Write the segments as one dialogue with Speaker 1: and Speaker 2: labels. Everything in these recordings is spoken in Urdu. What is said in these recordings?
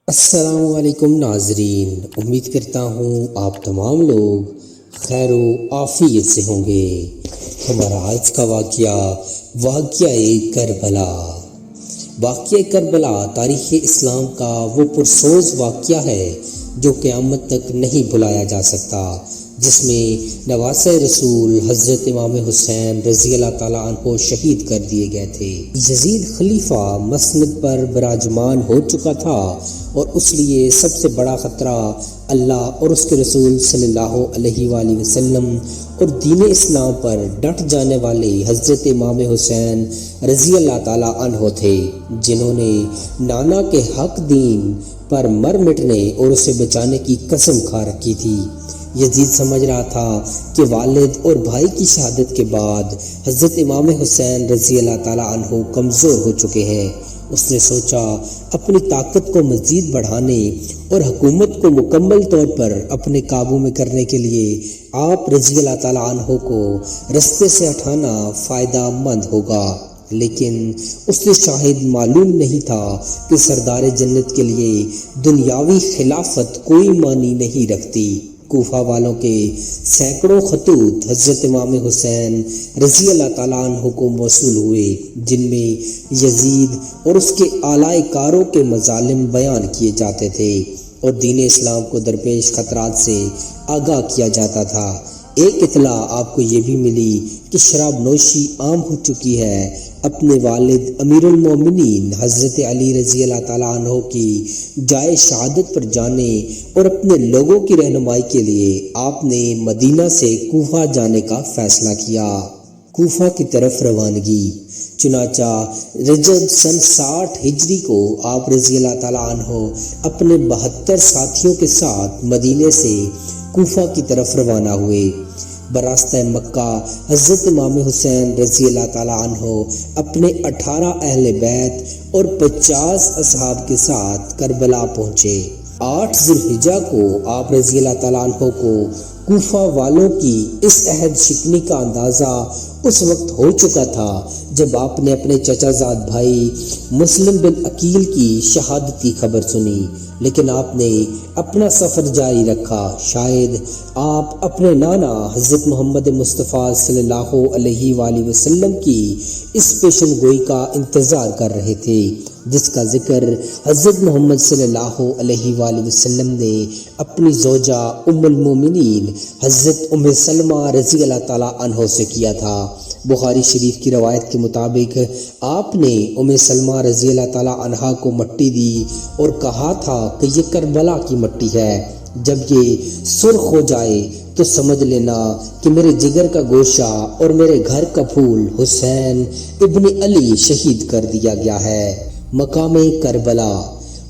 Speaker 1: السلام علیکم ناظرین، امید کرتا ہوں آپ تمام لوگ خیر و عافیت سے ہوں گے۔ ہمارا آج کا واقعہ کربلا تاریخ اسلام کا وہ پرسوز واقعہ ہے جو قیامت تک نہیں بھلایا جا سکتا، جس میں نواسۂ رسول حضرت امام حسین رضی اللہ تعالیٰ عنہ شہید کر دیے گئے تھے۔ یزید خلیفہ مسند پر براجمان ہو چکا تھا اور اس لیے سب سے بڑا خطرہ اللہ اور اس کے رسول صلی اللہ علیہ وآلہ وسلم اور دین اسلام پر ڈٹ جانے والے حضرت امام حسین رضی اللہ تعالیٰ عنہ تھے، جنہوں نے نانا کے حق دین پر مر مٹنے اور اسے بچانے کی قسم کھا رکھی تھی۔ یزید سمجھ رہا تھا کہ والد اور بھائی کی شہادت کے بعد حضرت امام حسین رضی اللہ تعالیٰ عنہ کمزور ہو چکے ہیں۔ اس نے سوچا اپنی طاقت کو مزید بڑھانے اور حکومت کو مکمل طور پر اپنے قابو میں کرنے کے لیے آپ رضی اللہ تعالیٰ عنہ کو رستے سے ہٹانا فائدہ مند ہوگا، لیکن اس سے شاید معلوم نہیں تھا کہ سردار جنت کے لیے دنیاوی خلافت کوئی معنی نہیں رکھتی۔ کوفہ والوں کے سینکڑوں خطوط حضرت امام حسین رضی اللہ تعالیٰ عنہ کو موصول ہوئے، جن میں یزید اور اس کے اعلی کاروں کے مظالم بیان کیے جاتے تھے اور دین اسلام کو درپیش خطرات سے آگاہ کیا جاتا تھا۔ ایک اطلاع آپ کو یہ بھی ملی کہ شراب نوشی عام ہو چکی ہے۔ اپنے والد امیر المومنین حضرت علی رضی اللہ تعالیٰ عنہ کی جائے شہادت پر جانے اور اپنے لوگوں کی رہنمائی کے لیے آپ نے مدینہ سے کوفہ جانے کا فیصلہ کیا۔ کوفہ کی طرف روانگی۔ چنانچہ رجب سن 60 ہجری کو آپ رضی اللہ تعالیٰ عنہ اپنے 72 ساتھیوں کے ساتھ مدینے سے کوفہ کی طرف روانہ ہوئے۔ براستہ مکہ حضرت امام حسین رضی اللہ تعالیٰ عنہ اپنے 18 اہل بیت اور 50 اصحاب کے ساتھ کربلا پہنچے۔ 8 ذی الحجہ کو آپ رضی اللہ تعالیٰ عنہ کو کوفہ والوں کی اس عہد شکنی کا اندازہ اس وقت ہو چکا تھا جب آپ نے اپنے چچا زاد بھائی مسلم بن عقیل کی شہادت کی خبر سنی، لیکن آپ نے اپنا سفر جاری رکھا۔ شاید آپ اپنے نانا حضرت محمد مصطفیٰ صلی اللہ علیہ وآلہ وسلم کی اس پیشن گوئی کا انتظار کر رہے تھے، جس کا ذکر حضرت محمد صلی اللہ علیہ وآلہ وسلم نے اپنی زوجہ ام المومنین حضرت ام سلمہ رضی اللہ تعالیٰ عنہ سے کیا تھا۔ بخاری شریف کی روایت کے مطابق آپ نے ام سلمہ رضی اللہ تعالیٰ عنہ کو مٹی دی اور کہا تھا کہ یہ کربلا کی مٹی ہے، جب یہ سرخ ہو جائے تو سمجھ لینا کہ میرے جگر کا گوشہ اور میرے گھر کا پھول حسین ابن علی شہید کر دیا گیا ہے۔ مقام کربلا۔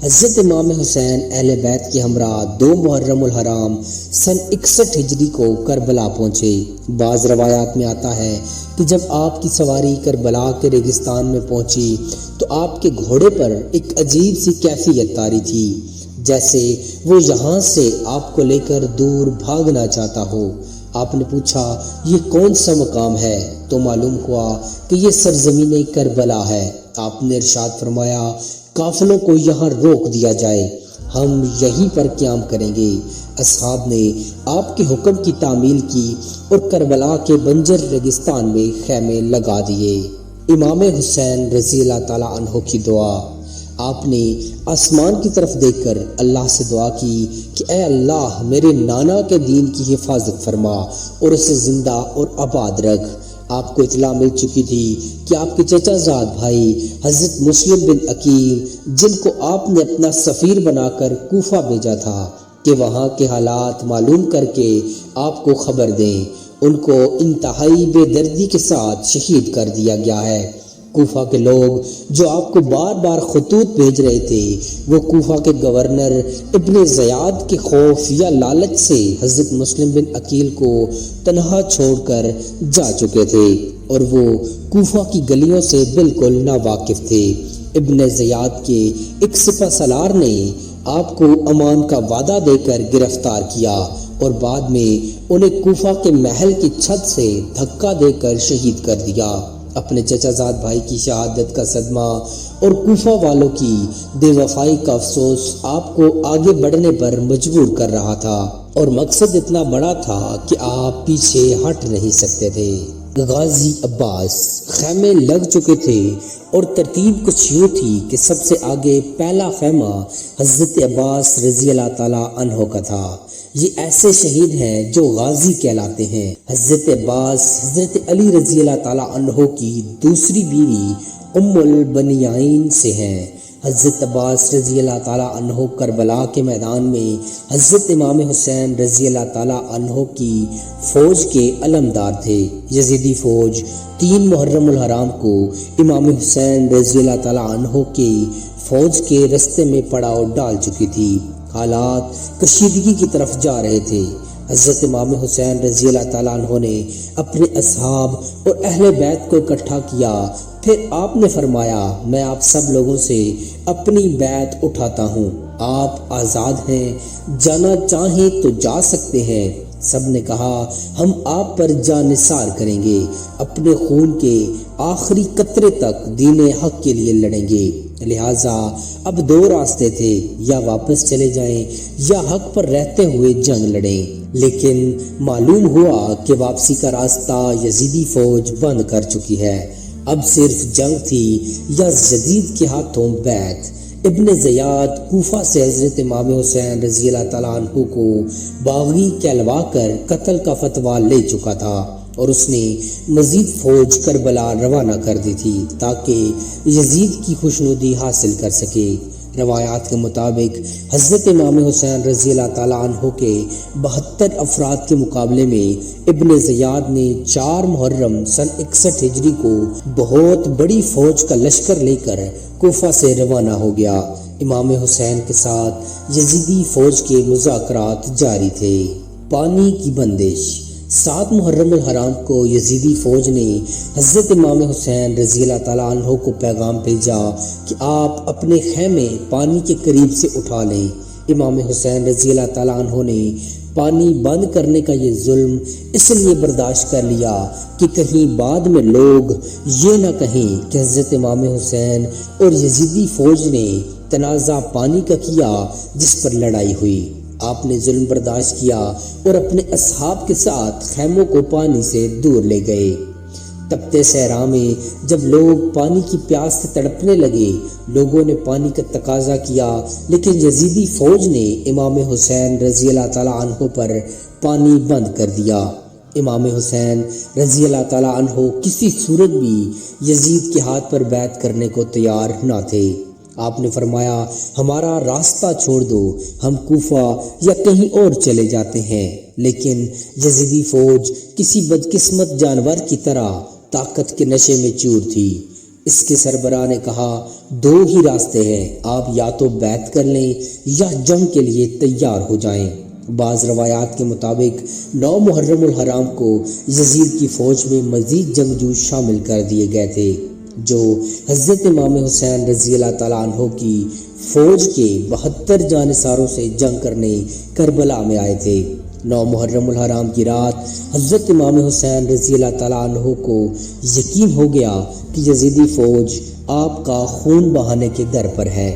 Speaker 1: حضرت امام حسین اہل بیت کے ہمراہ 2 محرم الحرام سن 61 ہجری کو کربلا پہنچے۔ بعض روایات میں آتا ہے کہ جب آپ کی سواری کربلا کے ریگستان میں پہنچی تو آپ کے گھوڑے پر ایک عجیب سی کیفیت طاری تھی، جیسے وہ یہاں سے آپ کو لے کر دور بھاگنا چاہتا ہو۔ آپ نے پوچھا یہ کون سا مقام ہے؟ تو معلوم ہوا کہ یہ سرزمین کربلا ہے۔ آپ نے ارشاد فرمایا قافلوں کو یہاں روک دیا جائے، ہم یہیں پر قیام کریں گے۔ اصحاب نے آپ کے حکم کی تعمیل کی اور کربلا کے بنجر ریگستان میں خیمے لگا دیے۔ امام حسین رضی اللہ تعالیٰ عنہ کی دعا۔ آپ نے آسمان کی طرف دیکھ کر اللہ سے دعا کی کہ اے اللہ میرے نانا کے دین کی حفاظت فرما اور اسے زندہ اور آباد رکھ۔ آپ کو اطلاع مل چکی تھی کہ آپ کے چچا زاد بھائی حضرت مسلم بن عقیل، جن کو آپ نے اپنا سفیر بنا کر کوفہ بھیجا تھا، کہ وہاں کے حالات معلوم کر کے آپ کو خبر دیں، ان کو انتہائی بے دردی کے ساتھ شہید کر دیا گیا ہے۔ کوفہ کے لوگ جو آپ کو بار بار خطوط بھیج رہے تھے، وہ کوفہ کے گورنر ابن زیاد کے خوف یا لالچ سے حضرت مسلم بن عقیل کو تنہا چھوڑ کر جا چکے تھے اور وہ کوفہ کی گلیوں سے بالکل ناواقف تھے۔ ابن زیاد کے ایک سپہ سالار نے آپ کو امان کا وعدہ دے کر گرفتار کیا اور بعد میں انہیں کوفہ کے محل کی چھت سے دھکا دے کر شہید کر دیا۔ اپنے چچا زاد بھائی کی شہادت کا صدمہ اور کوفہ والوں کی بے وفائی کا افسوس آپ کو آگے بڑھنے پر مجبور کر رہا تھا، اور مقصد اتنا بڑا تھا کہ آپ پیچھے ہٹ نہیں سکتے تھے۔ غازی عباس خیمے لگ چکے تھے اور ترتیب کچھ یوں تھی کہ سب سے آگے پہلا خیمہ حضرت عباس رضی اللہ تعالیٰ عنہ کا تھا۔ یہ ایسے شہید ہیں جو غازی کہلاتے ہیں۔ حضرت عباس حضرت علی رضی اللہ تعالیٰ عنہ کی دوسری بیوی ام البنیائین سے ہیں۔ حضرت عباس رضی اللہ تعالیٰ عنہ کربلا کے میدان میں حضرت امام حسین رضی اللہ تعالیٰ عنہ کی فوج کے علمدار تھے۔ یزیدی فوج 3 محرم الحرام کو امام حسین رضی اللہ تعالیٰ عنہ کی فوج کے رستے میں پڑاؤ ڈال چکی تھی۔ حالات کشیدگی کی طرف جا رہے تھے۔ حضرت امام حسین رضی اللہ تعالیٰ عنہ نے اپنے اصحاب اور اہل بیت کو اکٹھا کیا۔ پھر آپ نے فرمایا، میں آپ سب لوگوں سے اپنی بیعت اٹھاتا ہوں، آپ آزاد ہیں، جانا چاہیں تو جا سکتے ہیں۔ سب نے کہا، ہم آپ پر جان نثار کریں گے، اپنے خون کے آخری قطرے تک دین حق کے لیے لڑیں گے۔ لہٰذا اب 2 راستے تھے، یا واپس چلے جائیں یا حق پر رہتے ہوئے جنگ لڑیں۔ لیکن معلوم ہوا کہ واپسی کا راستہ یزیدی فوج بند کر چکی ہے۔ اب صرف جنگ تھی یا یزید کے ہاتھوں بیعت۔ ابن زیاد کوفہ سے حضرت امام حسین رضی اللہ تعالیٰ عنہ کو باغی کہلوا کر قتل کا فتویٰ لے چکا تھا، اور اس نے مزید فوج کربلا روانہ کر دی تھی تاکہ یزید کی خوشنودی حاصل کر سکے۔ روایات کے مطابق حضرت امام حسین رضی اللہ تعالیٰ عنہ کے 72 افراد کے مقابلے میں ابن زیاد نے 4 محرم سن 61 ہجری کو بہت بڑی فوج کا لشکر لے کر کوفہ سے روانہ ہو گیا۔ امام حسین کے ساتھ یزیدی فوج کے مذاکرات جاری تھے۔ پانی کی بندش 7 محرم الحرام کو یزیدی فوج نے حضرت امام حسین رضی اللہ تعالیٰ عنہ کو پیغام بھیجا کہ آپ اپنے خیمے پانی کے قریب سے اٹھا لیں۔ امام حسین رضی اللہ تعالیٰ عنہ نے پانی بند کرنے کا یہ ظلم اس لیے برداشت کر لیا کہ کہیں بعد میں لوگ یہ نہ کہیں کہ حضرت امام حسین اور یزیدی فوج نے تنازع پانی کا کیا جس پر لڑائی ہوئی۔ آپ نے ظلم برداشت کیا اور اپنے اصحاب کے ساتھ خیموں کو پانی سے دور لے گئے۔ تپتے صحرا میں جب لوگ پانی کی پیاس سے تڑپنے لگے، لوگوں نے پانی کا تقاضا کیا، لیکن یزیدی فوج نے امام حسین رضی اللہ تعالیٰ عنہ پر پانی بند کر دیا۔ امام حسین رضی اللہ تعالیٰ عنہ کسی صورت بھی یزید کے ہاتھ پر بیعت کرنے کو تیار نہ تھے۔ آپ نے فرمایا، ہمارا راستہ چھوڑ دو، ہم کوفہ یا کہیں اور چلے جاتے ہیں۔ لیکن یزیدی فوج کسی بدقسمت جانور کی طرح طاقت کے نشے میں چور تھی۔ اس کے سربراہ نے کہا، 2 ہی راستے ہیں، آپ یا تو بیعت کر لیں یا جنگ کے لیے تیار ہو جائیں۔ بعض روایات کے مطابق 9 محرم الحرام کو یزید کی فوج میں مزید جنگجو شامل کر دیے گئے تھے جو حضرت امام حسین رضی اللہ تعالیٰ عنہ کی فوج کے 72 جانثاروں سے جنگ کرنے کربلا میں آئے تھے۔ 9 محرم الحرام کی رات حضرت امام حسین رضی اللہ تعالیٰ عنہ کو یقین ہو گیا کہ یزیدی فوج آپ کا خون بہانے کے در پر ہے۔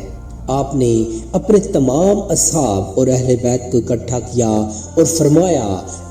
Speaker 1: آپ نے اپنے تمام اصحاب اور اہل بیت کو اکٹھا کیا اور فرمایا،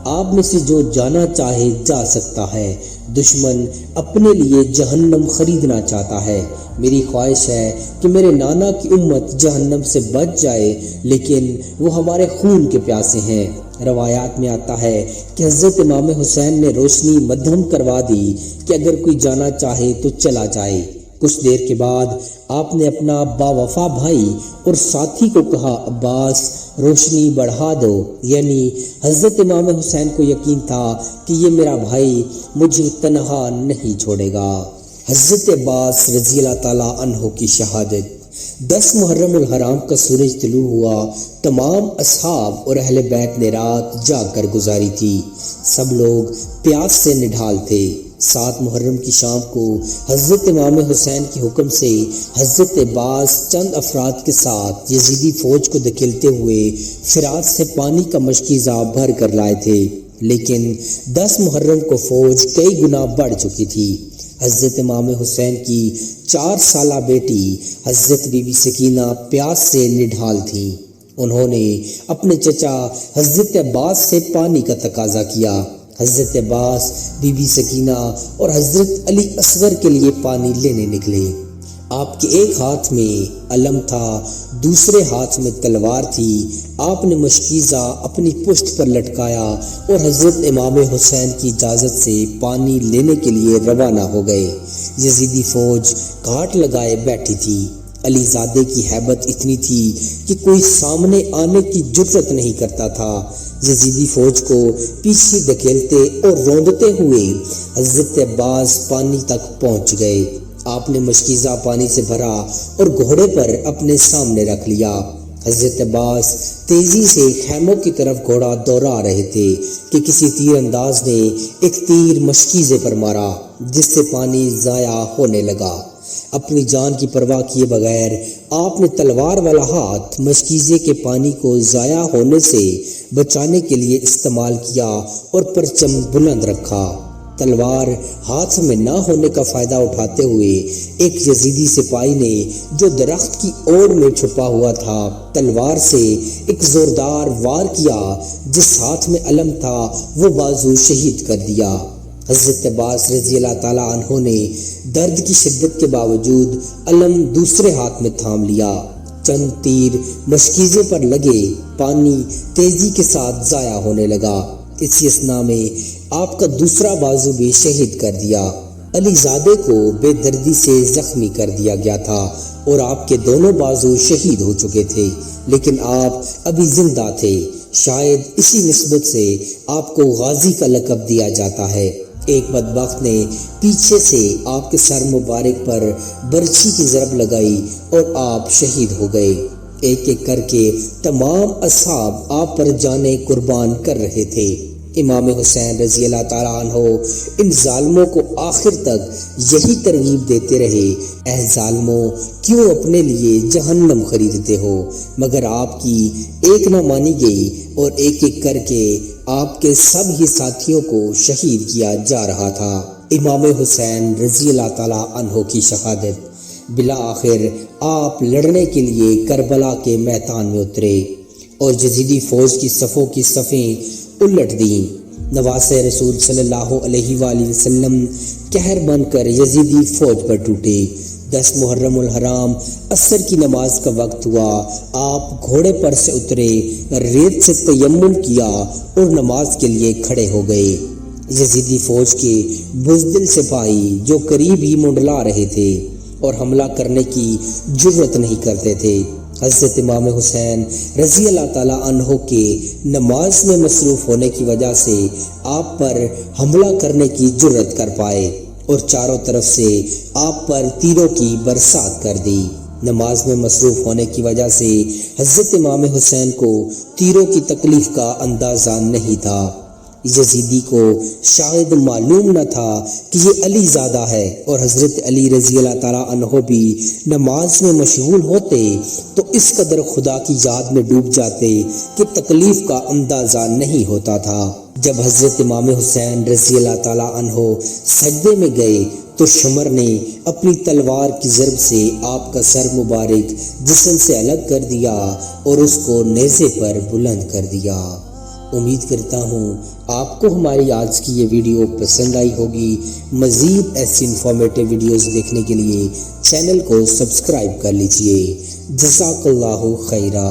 Speaker 1: آپ میں سے جو جانا چاہے جا سکتا ہے، دشمن اپنے لیے جہنم خریدنا چاہتا ہے۔ میری خواہش ہے کہ میرے نانا کی امت جہنم سے بچ جائے، لیکن وہ ہمارے خون کے پیاسے ہیں۔ روایات میں آتا ہے کہ حضرت امام حسین نے روشنی مدھم کروا دی کہ اگر کوئی جانا چاہے تو چلا جائے۔ کچھ دیر کے بعد آپ نے اپنا باوفا بھائی اور ساتھی کو کہا، عباس روشنی بڑھا دو، یعنی حضرت امام حسین کو یقین تھا کہ یہ میرا بھائی مجھے تنہا نہیں چھوڑے گا۔ حضرت عباس رضی اللہ تعالیٰ عنہ کی شہادت 10 محرم الحرام کا سورج طلوع ہوا۔ تمام اصحاب اور اہل بیت نے رات جاگ کر گزاری تھی۔ سب لوگ پیاس سے نڈھال تھے۔ 7 محرم کی شام کو حضرت امام حسین کے حکم سے حضرت عباس چند افراد کے ساتھ یزیدی فوج کو دھکیلتے ہوئے فرات سے پانی کا مشکیزہ بھر کر لائے تھے، لیکن 10 محرم کو فوج کئی گنا بڑھ چکی تھی۔ حضرت امام حسین کی 4 سالہ بیٹی حضرت بی بی سکینہ پیاس سے نڈھال تھیں۔ انہوں نے اپنے چچا حضرت عباس سے پانی کا تقاضا کیا۔ حضرت عباس، بی بی سکینہ اور حضرت علی اصغر کے لیے پانی لینے نکلے۔ آپ کے ایک ہاتھ میں علم تھا، دوسرے ہاتھ میں تلوار تھی۔ آپ نے مشکیزہ اپنی پشت پر لٹکایا اور حضرت امام حسین کی اجازت سے پانی لینے کے لیے روانہ ہو گئے۔ یزیدی فوج گھاٹ لگائے بیٹھی تھی۔ علی زادے کی ہیبت اتنی تھی کہ کوئی سامنے آنے کی جرأت نہیں کرتا تھا۔ یزیدی فوج کو پیچھے دھکیلتے اور روندتے ہوئے حضرت عباس پانی تک پہنچ گئے۔ آپ نے مشکیزہ پانی سے بھرا اور گھوڑے پر اپنے سامنے رکھ لیا۔ حضرت عباس تیزی سے خیموں کی طرف گھوڑا دوڑا رہے تھے کہ کسی تیر انداز نے ایک تیر مشکیزے پر مارا، جس سے پانی ضائع ہونے لگا۔ اپنی جان کی پرواہ کیے بغیر آپ نے تلوار والا ہاتھ مشکیزے کے پانی کو ضائع ہونے سے بچانے کے لیے استعمال کیا اور پرچم بلند رکھا۔ تلوار ہاتھ میں نہ ہونے کا فائدہ اٹھاتے ہوئے ایک یزیدی سپاہی نے، جو درخت کی اوڑ میں چھپا ہوا تھا، تلوار سے ایک زوردار وار کیا۔ جس ہاتھ میں علم تھا وہ بازو شہید کر دیا۔ حضرت عباس رضی اللہ تعالیٰ عنہ نے درد کی شدت کے باوجود علم دوسرے ہاتھ میں تھام لیا۔ چند تیر مشکیزے پر لگے، پانی تیزی کے ساتھ ضائع ہونے لگا۔ اسی اثنا میں آپ کا دوسرا بازو بھی شہید کر دیا۔ علی زادے کو بے دردی سے زخمی کر دیا گیا تھا اور آپ کے دونوں بازو شہید ہو چکے تھے، لیکن آپ ابھی زندہ تھے۔ شاید اسی نسبت سے آپ کو غازی کا لقب دیا جاتا ہے۔ ایک بدبخت نے پیچھے سے آپ کے سر مبارک پر برچھی کی ضرب لگائی اور آپ شہید ہو گئے۔ ایک ایک کر کے تمام اصحاب آپ پر جانیں قربان کر رہے تھے۔ امام حسین رضی اللہ تعالیٰ عنہ ان ظالموں کو آخر تک یہی ترغیب دیتے رہے، اے ظالموں، کیوں اپنے لیے جہنم خریدتے ہو؟ مگر آپ کی ایک نہ مانی گئی اور ایک ایک کر کے آپ کے سب ہی ساتھیوں کو شہید کیا جا رہا تھا۔ امام حسین رضی اللہ تعالیٰ عنہ کی شہادت۔ بالآخر آپ لڑنے کے لیے کربلا کے میدان میں اترے اور یزیدی فوج کی صفوں کی صفیں الٹ دیں۔ نواسۂ رسول صلی اللہ علیہ وآلہ وسلم قہر بن کر یزیدی فوج پر ٹوٹے۔ 10 محرم الحرام عصر کی نماز کا وقت ہوا۔ آپ گھوڑے پر سے اترے، ریت سے تیمم کیا اور نماز کے لیے کھڑے ہو گئے۔ یزیدی فوج کے بزدل سپاہی جو قریب ہی منڈلا رہے تھے اور حملہ کرنے کی جرأت نہیں کرتے تھے۔ حضرت امام حسین رضی اللہ تعالیٰ عنہ کے نماز میں مصروف ہونے کی وجہ سے آپ پر حملہ کرنے کی جرأت کر پائے اور چاروں طرف سے آپ پر تیروں کی برسات کر دی۔ نماز میں مصروف ہونے کی وجہ سے حضرت امام حسین کو تیروں کی تکلیف کا اندازہ نہیں تھا۔ یزیدی کو شاید معلوم نہ تھا کہ یہ علی زادہ ہے، اور حضرت علی رضی اللہ تعالیٰ عنہ بھی نماز میں مشغول ہوتے تو اس قدر خدا کی یاد میں ڈوب جاتے کہ تکلیف کا اندازہ نہیں ہوتا تھا۔ جب حضرت امام حسین رضی اللہ تعالیٰ عنہ سجدے میں گئے تو شمر نے اپنی تلوار کی ضرب سے آپ کا سر مبارک جسم سے الگ کر دیا اور اس کو نیزے پر بلند کر دیا۔ امید کرتا ہوں آپ کو ہماری آج کی یہ ویڈیو پسند آئی ہوگی۔ مزید ایسی انفارمیٹیو ویڈیوز دیکھنے کے لیے چینل کو سبسکرائب کر لیجئے۔ جزاک اللہ خیرہ۔